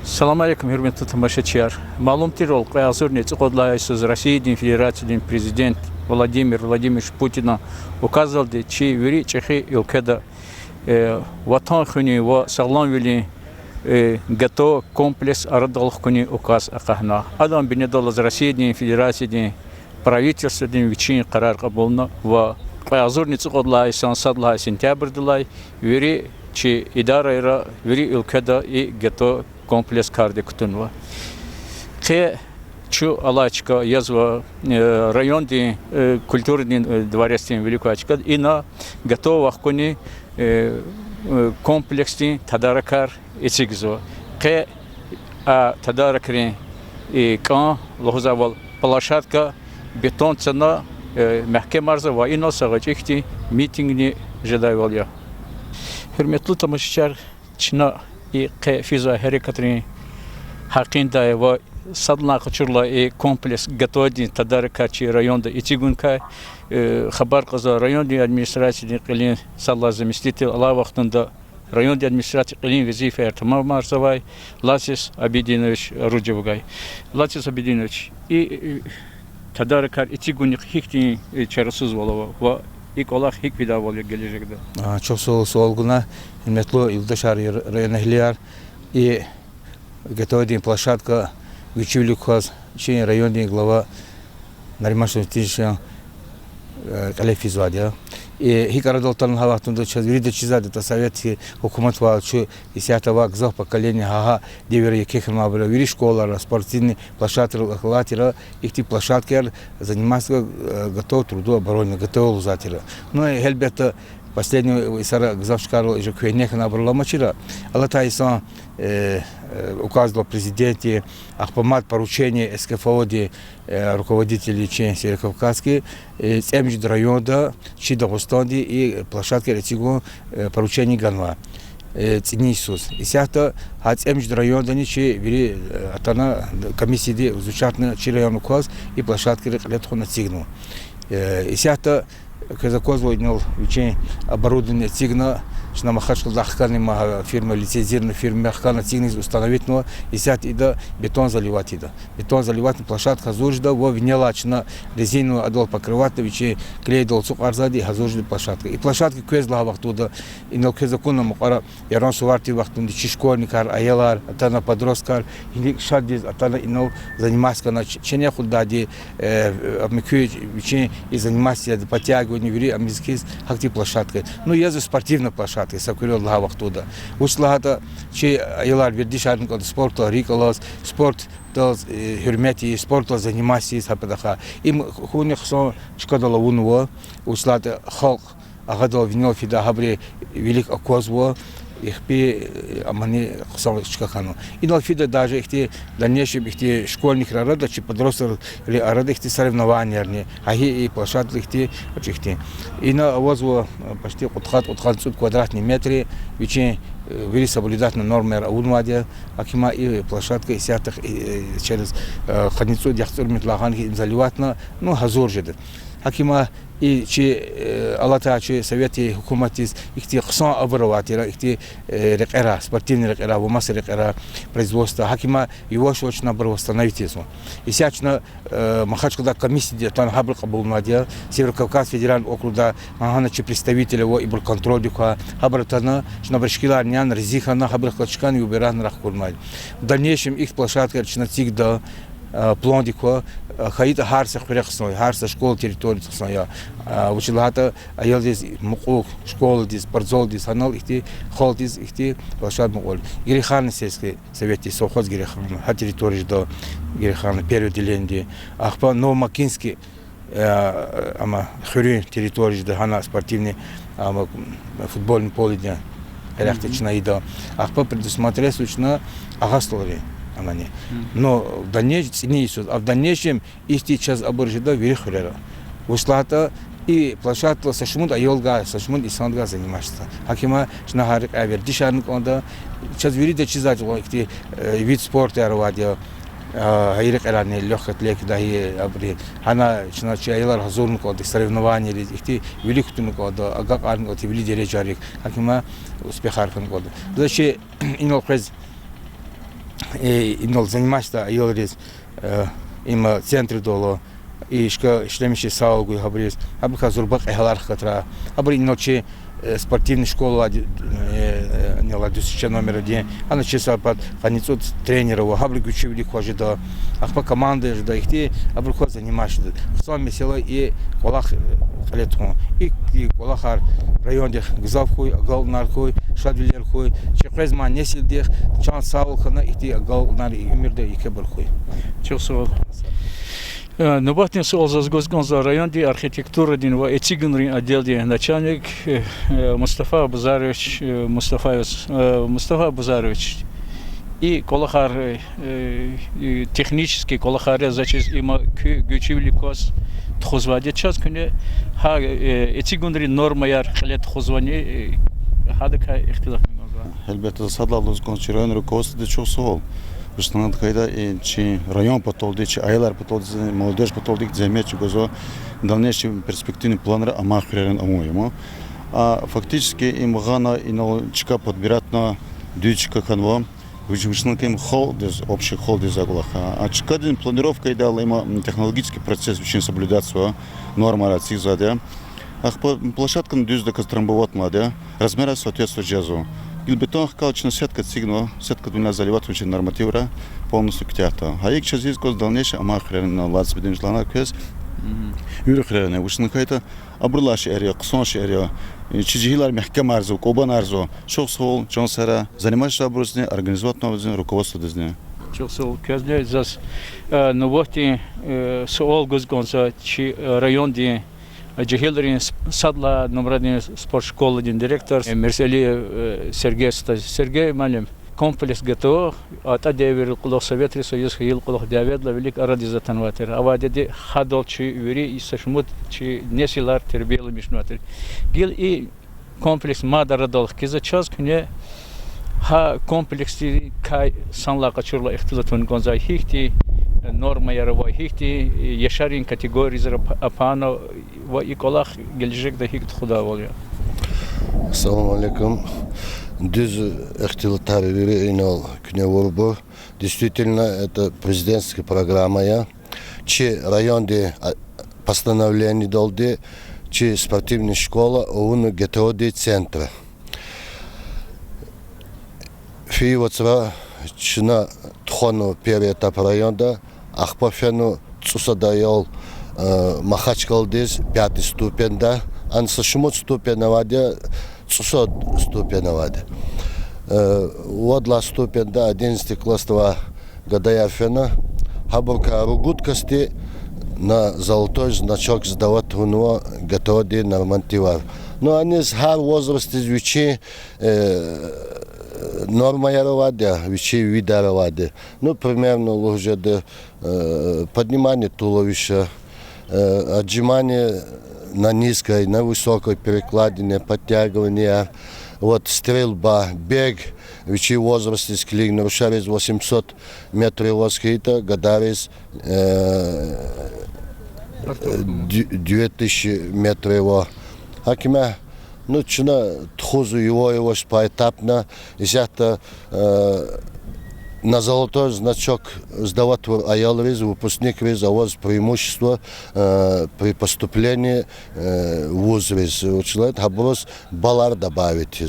Салам алейкум, hürmetli тамашачылар. Маълумтир ол қайғазурне цықодлайсыз Российдің Федерацияның президент Владимир Владимирович Путина указалды, че вери чехи илкеда ватан хуни ва саглам вили гато комплекс арадалх хуни указ акахна. Адам бинедал из Российдің Федерацияның правительственный вичин қарар қабылна ва қайғазурне цықодлайсын садлай сентябрдылай вери че идара ира вери илкеда и гато комплекс карди кутунва. Ке чу алачка язва районный культурный дворецный великачка и на готова кони комплексный тадаракар ицигзо. Ке тадаракри и кан лохзавал площадка бетон цена мягкая марза ва ино сагачихти митингни жадайвал я. Hürmetli тамашачылар, чина и физа харекатри хакинда ва садна кучурла и комплекс готовый тадаракачи районда итигунка хабар каза районный администрации qilin салла заместитель ала вақтында районный администрации qilin визифа тамам марсавай Латис Абидинович Руджевгай. Латис Абидинович и тадаракар итигуник хикти чарасыз болова ва İlk olarak hik bir daha oluyor gelecekte. Çok soğuk hürmetli Yıldaşar rayonahliler и готовим площадка учебный класс чей районный глава Наримашев Тишин Калефизвадия. И хикарадол там хаватунда сейчас видит чизады то советский хукумат валчу и сятава гзах поколение хага девери кехма было вери школа спортивный площадка латера их тип площадки заниматься готов труду обороны готов лузатера. Ну и хельбета последнего сара гзавшкару и жуквенех набрала мачира. Алатайсан указывал президенте ахпамат поручение СКФОДи руководителей Чечни Северокавказской ЦМЖ района Чидагостанди и площадки Ретигу поручение Ганва Цинисус. И сяхта от ЦМЖ района ниче вери атана комиссии изучать на район указ и площадки Ретхуна Цигну. И сяхта Казакоз войнул вече оборудование Цигна, что на Махачкал Дахкани фирма лицензированная фирма Махкана Цигна установить, но и сядь и да бетон заливать ида. Бетон заливать на площадка Хазуржда, во винелачна резину адол покрывать, вече клей дол цук арзади Хазуржда площадка. И площадка квезла вахтуда, и на квезакуна мукара ярон суварти вахтунди чишкольникар, аялар, атана подросткар, и шадиз атана инов заниматься на чене худдади, обмекует вече и заниматься потягивать не вери амизкиз хакти площадка. Ну я за спортивная площадка, сакурил лага вахтуда. Ушлагата че аялар вердишарник от спорта рикалас спорт таз хурмети спорта заниматься хападаха. Им хуних сон чкадала вунва ушлата халк агадал винил фида хабри велик аквазва их пи амани хсал чкахану. И на фида даже их те дальнейшем их те школьник рада чи подросток рада их те соревнования аги и площадки их те и на авазу почти отхат квадратный метры вече вели соблюдать на нормы аудмадия акима и площадка и сятых через ходницу яхтур метлаган заливать на ну хазур жеды акима и че Алата че советы хукуматис их те хсан обороватера их те рекера спортивный рекера в массе рекера производства хакима его шочно восстановить его и сячно Махачкалда комиссия там хабр кабул надя Северокавказ федеральный округа махана че представители его и был контроль духа хабратана что бришкилар нян резихана хабр клачкан и убиран рахкурмай в дальнейшем их площадка начинать до план диква хаита харса хрехсной харса школ территории сная училата аял здесь мук школ здесь спортзал здесь анал ихти хол здесь ихти площадь мугол гирихан сельский советы совхоз гирихан ха территории до гирихан первый деленди ахпа новомакинский ама хюри территории до хана спортивный ама футбольный поле дня электична ида ахпа предусмотрел случно агастолри но в дальнейшем не исут, а в дальнейшем их сейчас оборжеда верхурера. Ушлата и площадка сашмуд айолга сашмуд исандга занимается. Хакима шнахарик авердишарник онда сейчас верит чизать их вид спорта арвадия хайрик эране легкот лек да и абри хана шначи айлар хазурник онда соревнования их великутунник онда агак арник онда вели дережарик. Хакима успех архан онда. Дальше инол през именно заниматься айолрез има центре доло и шлемище саугу хабрез абха зурбак эхлар хатра абри ночи спортивная школа не ладушеча номер 1 она часа под ханицот тренеров хабри гучевли хожда ахпа команды жда ихти абрухо занимаешься сами села и колах халетху и колахар районде гзавхуй галнархуй шадвилерхуй чехрезма несилдех чан саулхана ихти галнар умирде икебрхуй чусо Нобатин сол за Госгонза районде архитектура дин ва этигнрин отделде начальник Мустафа Базарович и колахар технический колахар зачис има гучивли кос тхозваде час күне ха этигнрин норма яр хлет тхозвани хадка ихтилаф мигонза Elbette sadalız konuşuyor rukovodство çok sol. Основната кайда е, че район потолди, че айлар потолди, молодежь потолди, замечи гозо дальнейшие перспективные планы, а махререн амуемо. А фактически им гана и на чека подбирать на дючка ханва, вычислен им холдез, общий холдез заглаха. А чека день планировка идеала има технологический процесс очень соблюдаться, норма раций задя. А площадка на дюз до костромбовод младя, размера соответствует джазу. Бетон калчна сетка цигно, сетка дуня заливат очень нормативра, полностью к театру. А их сейчас есть гос дальнейшее, а махрен на лац бедем шлана квес. Юрхрен, вышна какая-то абрулаш эрия, ксонш эрия, чижихилар мягким арзу, кобан арзу, шохсхол, чонсара, занимаешься образне, организовать новое руководство дезне. Чусо казне зас новости соол Госгонза чи район ди Джихилрин садла номер 1 спортшколы директор Мерсели Сергей Малем комплекс ГТО ата девер кулох Советский Союз хил кулох деведла велик арадиза танватер авадеди хадолчи юри и сашмут чи несилар тербиел мишнуатер гил и комплекс мадарадол киза час күне ха комплекси кай санла качурла ихтилатун гонзай хихти норма ярова хихти яшарин категории зара апано ва иколах гелжек да хикт худа воля. Ассаламу алейкум. Düz ихтилатары инал кневорбо. Действительно, это президентская программа, че районде постановление долде, че спортивная школа, он ГТОД центра. Фиевцра, чина тхону первый этап района, ахпафену цусадаял Махачкалдез 5 ступень, да, ансашмут ступень навадя, цусад ступень навадя. Водла ступень, да, 11 класс 2 года фена, хабурка ругуткости на золотой значок сдавать у него готовы нормативар. Но они с хар возрасте звучи норма яроваде, вещи видароваде. Ну, примерно уже до поднимания туловища, отжимания на низкой, на высокой перекладине, подтягивания, вот стрельба, бег, вещи возрасте склик, нарушались 800 метров воскита, гадарис 2000 метров. Акима, ну, чина тхузу его поэтапно, изята на золотой значок сдавать аялриз, выпускник виз, а у вас преимущество при поступлении в вуз виз. Человек хаброс балар добавить.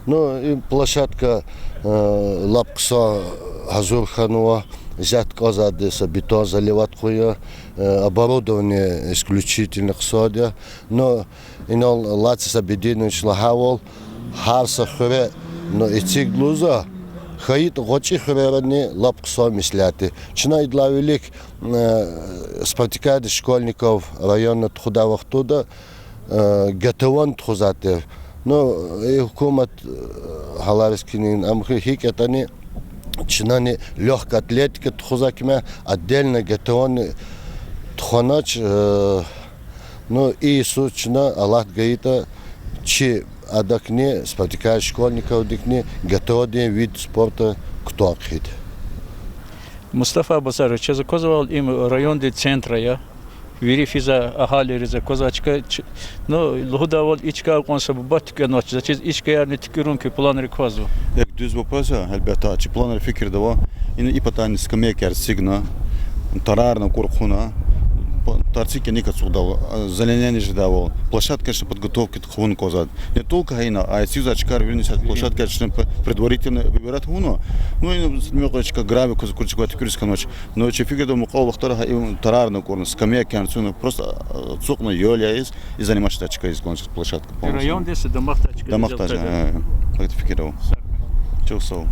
Ну, и площадка лапкса Газурханова, взять казадеса, бетон заливать хуя, оборудование исключительно ксодя, но инол латиса бединович лагавол, харса хуре, но и циглуза, хаит гочи хурерани лапкса мисляти. Чина идла велик спартакиады школьников района Тхудавах туда, гатаван тхузатер. Но и хукумат халарскинин амхи хикатани, чинани легкая атлетика тхузакима отдельно гатаван тхонач, ну и сучна Аллах гаита, чи адакне спартакиады школьников дикне готовый вид спорта кто акхит. Мустафа Базарович заказывал им район де центра, я верифиза ахали реза козачка, но лудавал ичка консабатка ночь, зачем ичка я не тикирунки план реквазу. Düz vopasa elbette açı planları fikir de var. и питання скамейки, сигна, тарарна, курхуна, торцики не кацудал, зеленение ждал, площадка ще подготовки хун козад. Не только гайна, а сюзачкар вернется площадка ще предварительно выбирать хуно. Ну и смёкочка грави козакурчика тюркская ночь. Но че фигура до мукол вахтара тарарна корна, скамейки, просто цукна ёля есть и занимаешь тачка из конца площадка. Район десь домахтачка. Домахтаж, как ты фикировал? Çok sağ ol.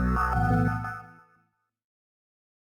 Thank you.